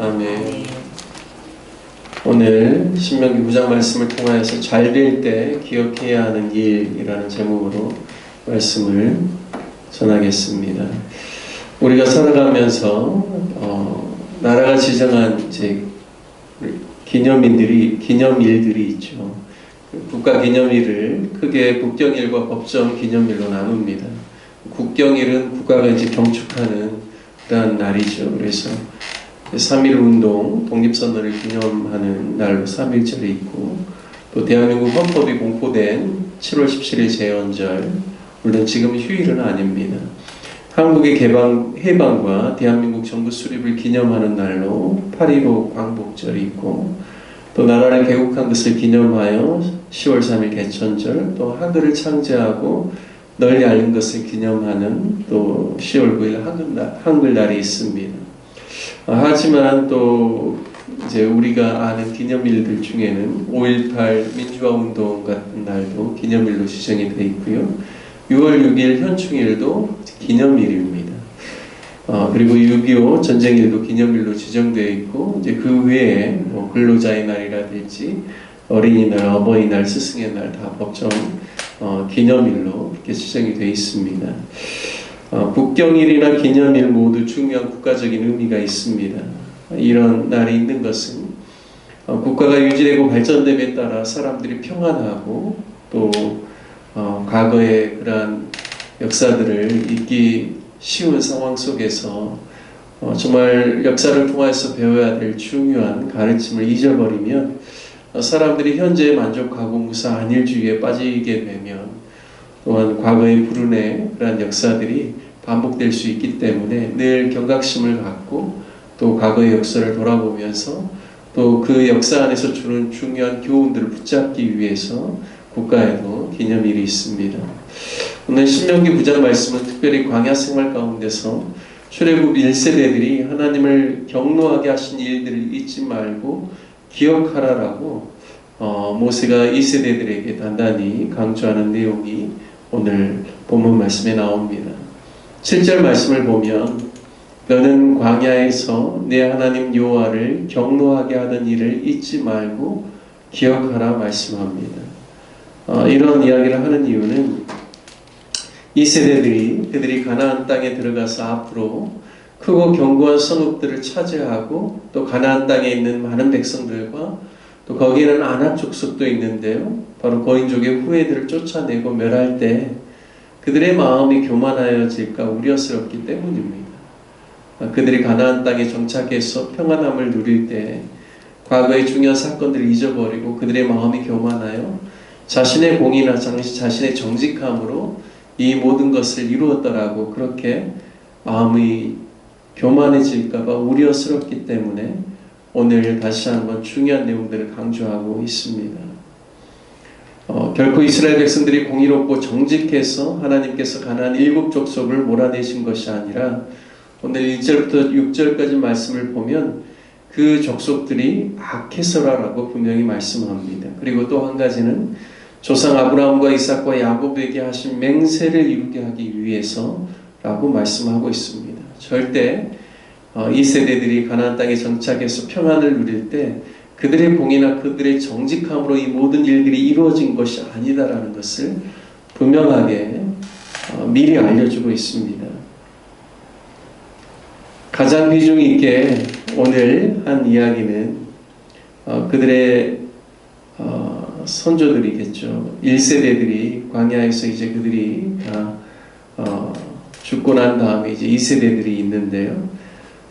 아멘. 오늘 신명기 9장 말씀을 통하여서 잘 될 때 기억해야 하는 일이라는 제목으로 말씀을 전하겠습니다. 우리가 살아가면서 나라가 지정한 기념일들이 있죠. 국가 기념일을 크게 국경일과 법정 기념일로 나눕니다. 국경일은 국가가 이제 경축하는 그런 날이죠. 그래서 3.1운동, 독립선언을 기념하는 날로 3.1절이 있고, 또 대한민국 헌법이 공포된 7월 17일 제헌절, 물론 지금 휴일은 아닙니다. 한국의 해방과 대한민국 정부 수립을 기념하는 날로 8.15 광복절이 있고, 또 나라를 개국한 것을 기념하여 10월 3일 개천절, 또 한글을 창제하고 널리 알린 것을 기념하는 또 10월 9일 한글날이 있습니다. 하지만 또 이제 우리가 아는 기념일들 중에는 5.18 민주화운동 같은 날도 기념일로 지정이 되어 있고요. 6월 6일 현충일도 기념일입니다. 그리고 6.25 전쟁일도 기념일로 지정되어 있고, 이제 그 외에 근로자의 날이라든지 어린이날, 어버이날, 스승의 날 다 법정 기념일로 이렇게 지정이 되어 있습니다. 국경일이나 기념일 모두 중요한 국가적인 의미가 있습니다. 이런 날이 있는 것은 국가가 유지되고 발전됨에 따라 사람들이 평안하고 또 과거의 그러한 역사들을 잊기 쉬운 상황 속에서 정말 역사를 통해서 배워야 될 중요한 가르침을 잊어버리면 사람들이 현재에 만족하고 무사한 일주의에 빠지게 되면 또한 과거의 불운의 그러한 역사들이 반복될 수 있기 때문에 늘 경각심을 갖고 또 과거의 역사를 돌아보면서 또 그 역사 안에서 주는 중요한 교훈들을 붙잡기 위해서 국가에도 기념일이 있습니다. 오늘 신명기 9장 말씀은 특별히 광야 생활 가운데서 출애굽 1세대들이 하나님을 경노하게 하신 일들을 잊지 말고 기억하라라고 모세가 2세대들에게 단단히 강조하는 내용이 오늘 본문 말씀에 나옵니다. 7절 말씀을 보면 너는 광야에서 내 하나님 여호와를 경노하게 하던 일을 잊지 말고 기억하라 말씀합니다. 이런 이야기를 하는 이유는 이 세대들이 그들이 가나안 땅에 들어가서 앞으로 크고 견고한 성읍들을 차지하고 또 가나안 땅에 있는 많은 백성들과 또 거기에는 아낙 족속도 있는데요. 바로 거인족의 후예들을 쫓아내고 멸할 때 그들의 마음이 교만하여질까 우려스럽기 때문입니다. 그들이 가나안 땅에 정착해서 평안함을 누릴 때 과거의 중요한 사건들을 잊어버리고 그들의 마음이 교만하여 자신의 공의나 자신의 정직함으로 이 모든 것을 이루었더라고 그렇게 마음이 교만해질까봐 우려스럽기 때문에 오늘 다시 한번 중요한 내용들을 강조하고 있습니다. 결코 이스라엘 백성들이 공의롭고 정직해서 하나님께서 가나안 7 족속을 몰아내신 것이 아니라 오늘 1절부터 6절까지 말씀을 보면 그 족속들이 악해서라라고 분명히 말씀합니다. 그리고 또 한 가지는 조상 아브라함과 이삭과 야곱에게 하신 맹세를 이루게 하기 위해서라고 말씀하고 있습니다. 절대 이 세대들이 가나안 땅에 정착해서 평안을 누릴 때 그들의 공의나 그들의 정직함으로 이 모든 일들이 이루어진 것이 아니다라는 것을 분명하게 미리 알려주고 있습니다. 가장 비중 있게 오늘 한 이야기는 그들의 선조들이겠죠. 1세대들이 광야에서 이제 그들이 다 죽고 난 다음에 이제 2세대들이 있는데요.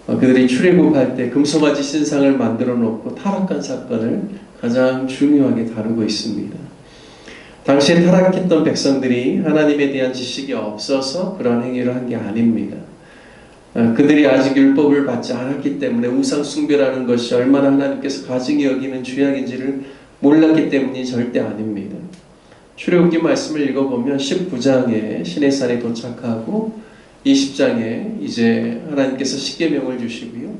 그들이 출애굽할 때 금송아지 신상을 만들어 놓고 타락한 사건을 가장 중요하게 다루고 있습니다. 당시에 타락했던 백성들이 하나님에 대한 지식이 없어서 그런 행위를 한 게 아닙니다. 그들이 아직 율법을 받지 않았기 때문에 우상 숭배라는 것이 얼마나 하나님께서 가증히 여기는 죄악인지를 몰랐기 때문이 절대 아닙니다. 출애굽기 말씀을 읽어보면 19장에 시내산에 도착하고 20장에 이제 하나님께서 십계명을 주시고요.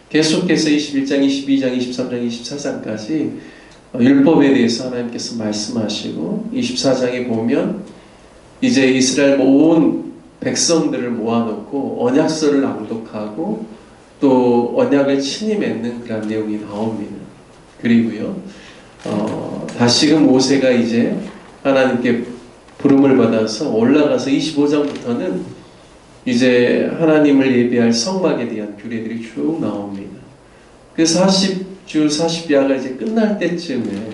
계속해서 21장, 22장, 23장, 24장까지 율법에 대해서 하나님께서 말씀하시고 24장에 보면 이제 이스라엘 온 백성들을 모아놓고 언약서를 낭독하고 또 언약을 친히 맺는 그런 내용이 나옵니다. 그리고요, 다시금 모세가 이제 하나님께 부름을 받아서 올라가서 25장부터는 이제 하나님을 예배할 성막에 대한 규례들이 쭉 나옵니다. 그 40주 40야가 이제 끝날 때쯤에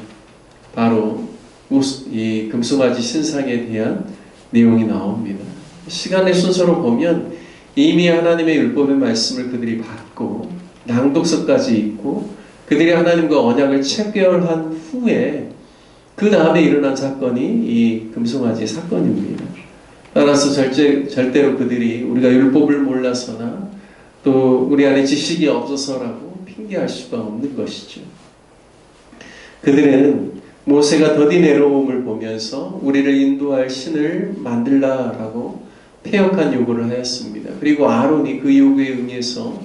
바로 이 금송아지 신상에 대한 내용이 나옵니다. 시간의 순서로 보면 이미 하나님의 율법의 말씀을 그들이 받고 낭독서까지 읽고 그들이 하나님과 언약을 체결한 후에 그 다음에 일어난 사건이 이 금송아지 사건입니다. 따라서 절대로 그들이 우리가 율법을 몰라서나 또 우리 안에 지식이 없어서라고 핑계할 수가 없는 것이죠. 그들은 모세가 더디 내려옴을 보면서 우리를 인도할 신을 만들라라고 패역한 요구를 하였습니다. 그리고 아론이 그 요구에 응해서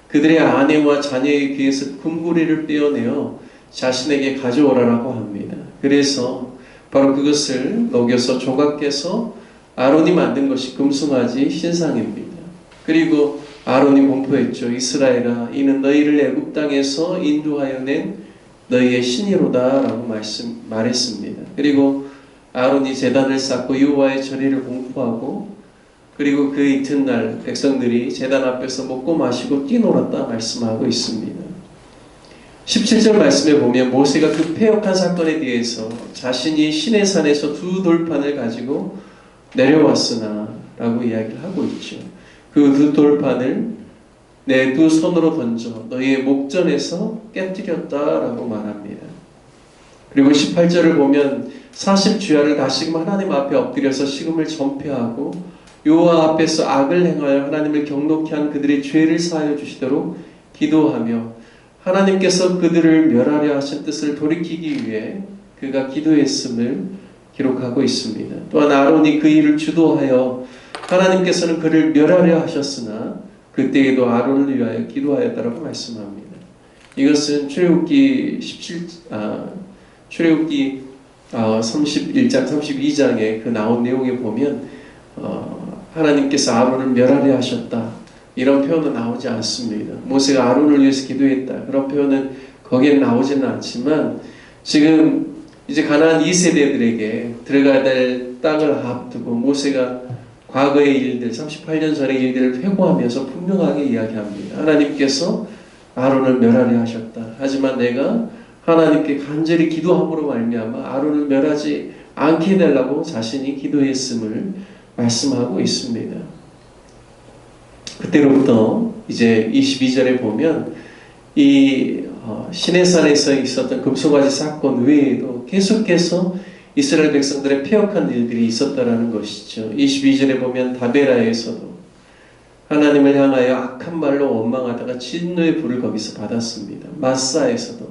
그들의 아내와 자녀의 귀에서 금고리를 떼어내어 자신에게 가져오라라고 합니다. 그래서 바로 그것을 녹여서 조각해서 아론이 만든 것이 금송아지 신상입니다. 그리고 아론이 공포했죠. 이스라엘아, 이는 너희를 애굽 땅에서 인도하여 낸 너희의 신이로다 라고 말했습니다. 그리고 아론이 제단을 쌓고 여호와의 절의를 공포하고 그리고 그 이튿날 백성들이 제단 앞에서 먹고 마시고 뛰놀았다 말씀하고 있습니다. 17절 말씀에 보면 모세가 그 패역한 사건에 대해서 자신이 시내산에서 두 돌판을 가지고 내려왔으나 라고 이야기를 하고 있죠. 그 두 돌판을 내 두 손으로 던져 너희의 목전에서 깨뜨렸다라고 말합니다. 그리고 18절을 보면 40주야를 다시금 하나님 앞에 엎드려서 식음을 전폐하고 여호와 앞에서 악을 행하여 하나님을 경노케 한 그들의 죄를 사하여 주시도록 기도하며 하나님께서 그들을 멸하려 하신 뜻을 돌이키기 위해 그가 기도했음을 기록하고 있습니다. 또한 아론이 그 일을 주도하여 하나님께서는 그를 멸하려 하셨으나 그때에도 아론을 위하여 기도하였다라고 말씀합니다. 이것은 출애굽기 31장 32장에 그 나온 내용에 보면 하나님께서 아론을 멸하려 하셨다 이런 표현은 나오지 않습니다. 모세가 아론을 위해서 기도했다 그런 표현은 거기에 나오지는 않지만 지금 이제 가나안 2세대들에게 들어가야 될 땅을 앞두고 모세가 과거의 일들 38년 전의 일들을 회고하면서 분명하게 이야기합니다. 하나님께서 아론을 멸하려 하셨다. 하지만 내가 하나님께 간절히 기도함으로 말미암아 아론을 멸하지 않게 해달라고 자신이 기도했음을 말씀하고 있습니다. 그때로부터 이제 22절에 보면 이 시내산에서 있었던 금송아지 사건 외에도 계속해서 이스라엘 백성들의 패역한 일들이 있었다라는 것이죠. 22절에 보면 다베라에서도 하나님을 향하여 악한 말로 원망하다가 진노의 불을 거기서 받았습니다. 마사에서도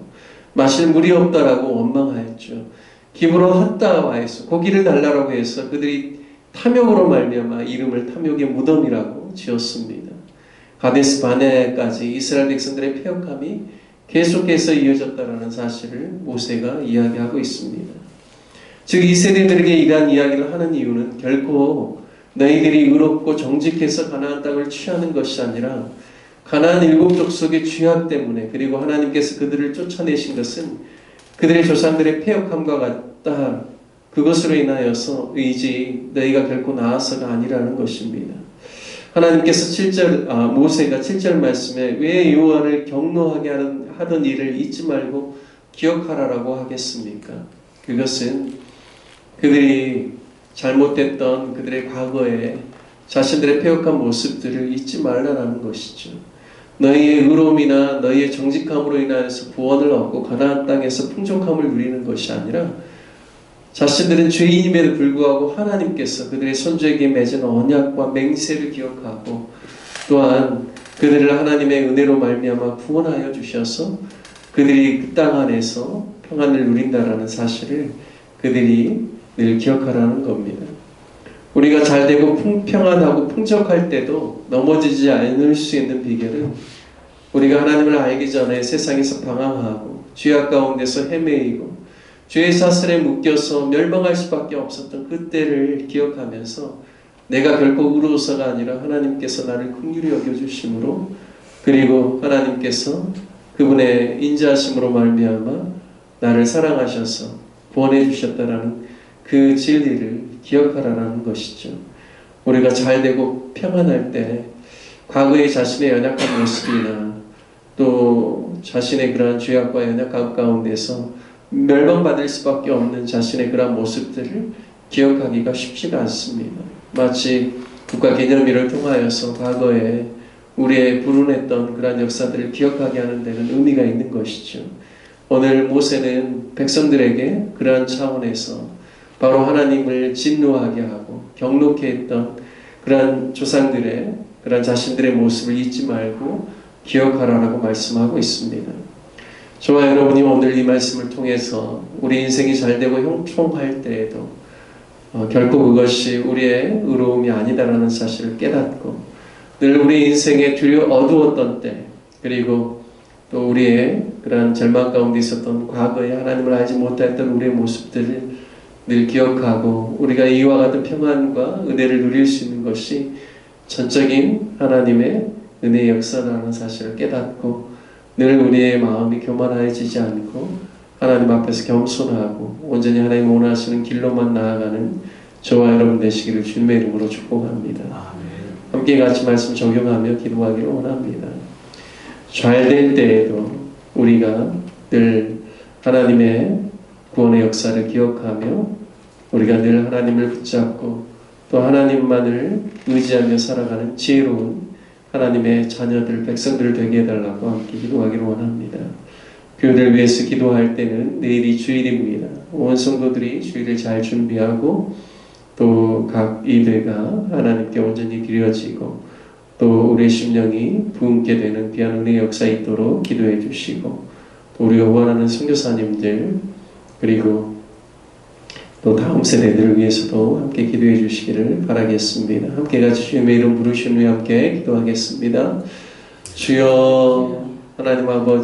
마실 물이 없다라고 원망하였죠. 기브론 핫다와에서 고기를 달라고 해서 그들이 탐욕으로 말미암아 이름을 탐욕의 무덤이라고 지었습니다. 가데스 바네까지 이스라엘 백성들의 패역함이 계속해서 이어졌다라는 사실을 모세가 이야기하고 있습니다. 즉 이 세대들에게 이러한 이야기를 하는 이유는 결코 너희들이 의롭고 정직해서 가나안 땅을 취하는 것이 아니라 가나안 일곱 족속의 죄악 때문에 그리고 하나님께서 그들을 쫓아내신 것은 그들의 조상들의 패역함과 같다. 그것으로 인하여서 의지 너희가 결코 나아서가 아니라는 것입니다. 하나님께서 모세가 7절 말씀에 왜 여호와를 경노하게 하던 일을 잊지 말고 기억하라라고 하겠습니까? 그것은 그들이 잘못됐던 그들의 과거에 자신들의 패역한 모습들을 잊지 말라는 것이죠. 너희의 의로움이나 너희의 정직함으로 인하여서 구원을 얻고 가나안 땅에서 풍족함을 누리는 것이 아니라 자신들은 죄인임에도 불구하고 하나님께서 그들의 손주에게 맺은 언약과 맹세를 기억하고 또한 그들을 하나님의 은혜로 말미암아 구원하여 주셔서 그들이 그 땅 안에서 평안을 누린다라는 사실을 그들이 늘 기억하라는 겁니다. 우리가 잘되고 평안하고 풍족할 때도 넘어지지 않을 수 있는 비결은 우리가 하나님을 알기 전에 세상에서 방황하고 죄악 가운데서 헤매이고 죄의 사슬에 묶여서 멸망할 수밖에 없었던 그때를 기억하면서 내가 결코 의로워서가 아니라 하나님께서 나를 긍휼히 여겨주심으로 그리고 하나님께서 그분의 인자하심으로 말미암아 나를 사랑하셔서 구원해 주셨다라는 그 진리를 기억하라는 것이죠. 우리가 잘되고 평안할 때 과거의 자신의 연약한 모습이나 또 자신의 그러한 죄악과 연약함 가운데서 멸망받을 수밖에 없는 자신의 그러한 모습들을 기억하기가 쉽지가 않습니다. 마치 국가 기념일을 통하여서 과거에 우리의 불운했던 그러한 역사들을 기억하게 하는 데는 의미가 있는 것이죠. 오늘 모세는 백성들에게 그러한 차원에서 바로 하나님을 진노하게 하고 경록해 했던 그러한 조상들의 그러한 자신들의 모습을 잊지 말고 기억하라라고 말씀하고 있습니다. 저와 여러분이 오늘 이 말씀을 통해서 우리 인생이 잘되고 형통할 때에도 결코 그것이 우리의 의로움이 아니다라는 사실을 깨닫고 늘 우리 인생에 어두웠던 때 그리고 또 우리의 그러한 절망 가운데 있었던 과거에 하나님을 알지 못했던 우리의 모습들을 늘 기억하고 우리가 이와 같은 평안과 은혜를 누릴 수 있는 것이 전적인 하나님의 은혜의 역사라는 사실을 깨닫고 늘 우리의 마음이 교만해지지 않고 하나님 앞에서 겸손하고 온전히 하나님 원하시는 길로만 나아가는 저와 여러분 되시기를 주님의 이름으로 축복합니다. 함께 같이 말씀 적용하며 기도하기를 원합니다. 잘될 때에도 우리가 늘 하나님의 구원의 역사를 기억하며 우리가 늘 하나님을 붙잡고 또 하나님만을 의지하며 살아가는 지혜로운 하나님의 자녀들, 백성들 되게 해달라고 함께 기도하기를 원합니다. 교회를 위해서 기도할 때는 내일이 주일입니다. 온 성도들이 주일을 잘 준비하고 또 각 예배가 하나님께 온전히 드려지고 또 우리의 심령이 부흥케 되는 귀한 은혜의 역사 있도록 기도해 주시고 또 우리가 원하는 선교사님들 그리고 또 다음 세대들을 위해서도 함께 기도해 주시기를 바라겠습니다. 함께 같이 주님의 이름 부르신 후에 함께 기도하겠습니다. 주여 하나님 아버지